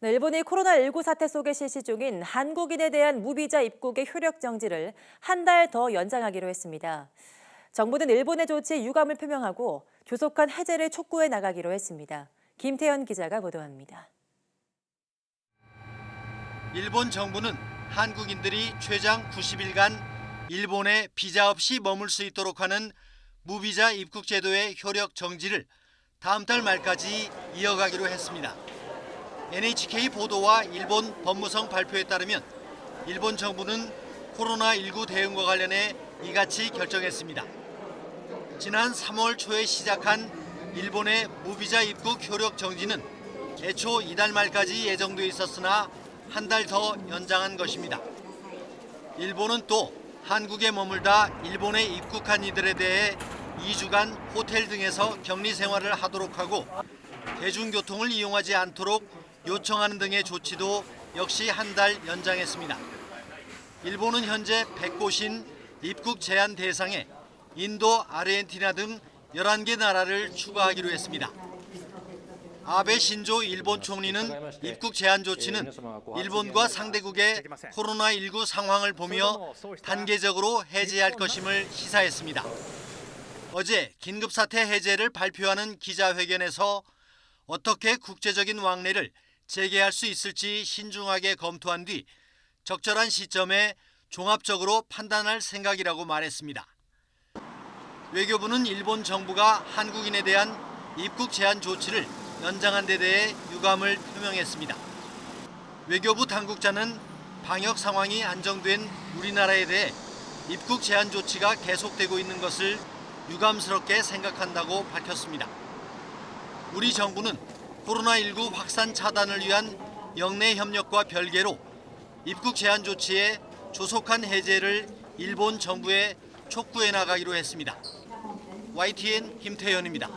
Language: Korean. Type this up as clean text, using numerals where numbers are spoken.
네, 일본이 코로나19 사태 속에 실시 중인 한국인에 대한 무비자 입국의 효력 정지를 한 달 더 연장하기로 했습니다. 정부는 일본의 조치에 유감을 표명하고 조속한 해제를 촉구해 나가기로 했습니다. 김태현 기자가 보도합니다. 일본 정부는 한국인들이 최장 90일간 일본에 비자 없이 머물 수 있도록 하는 무비자 입국 제도의 효력 정지를 다음 달 말까지 이어가기로 했습니다. NHK 보도와 일본 법무성 발표에 따르면 일본 정부는 코로나19 대응과 관련해 이같이 결정했습니다. 지난 3월 초에 시작한 일본의 무비자 입국 효력 정지는 애초 이달 말까지 예정돼 있었으나 한 달 더 연장한 것입니다. 일본은 또 한국에 머물다 일본에 입국한 이들에 대해 2주간 호텔 등에서 격리 생활을 하도록 하고 대중교통을 이용하지 않도록 요청하는 등의 조치도 역시 한 달 연장했습니다. 일본은 현재 100곳인 입국 제한 대상에 인도, 아르헨티나 등 11개 나라를 추가하기로 했습니다. 아베 신조 일본 총리는 입국 제한 조치는 일본과 상대국의 코로나19 상황을 보며 단계적으로 해제할 것임을 시사했습니다. 어제 긴급사태 해제를 발표하는 기자회견에서 어떻게 국제적인 왕래를 재개할 수 있을지 신중하게 검토한 뒤 적절한 시점에 종합적으로 판단할 생각이라고 말했습니다. 외교부는 일본 정부가 한국인에 대한 입국 제한 조치를 연장한 데 대해 유감을 표명했습니다. 외교부 당국자는 방역 상황이 안정된 우리나라에 대해 입국 제한 조치가 계속되고 있는 것을 유감스럽게 생각한다고 밝혔습니다. 우리 정부는 코로나19 확산 차단을 위한 영내 협력과 별개로 입국 제한 조치의 조속한 해제를 일본 정부에 촉구해 나가기로 했습니다. YTN 김태현입니다.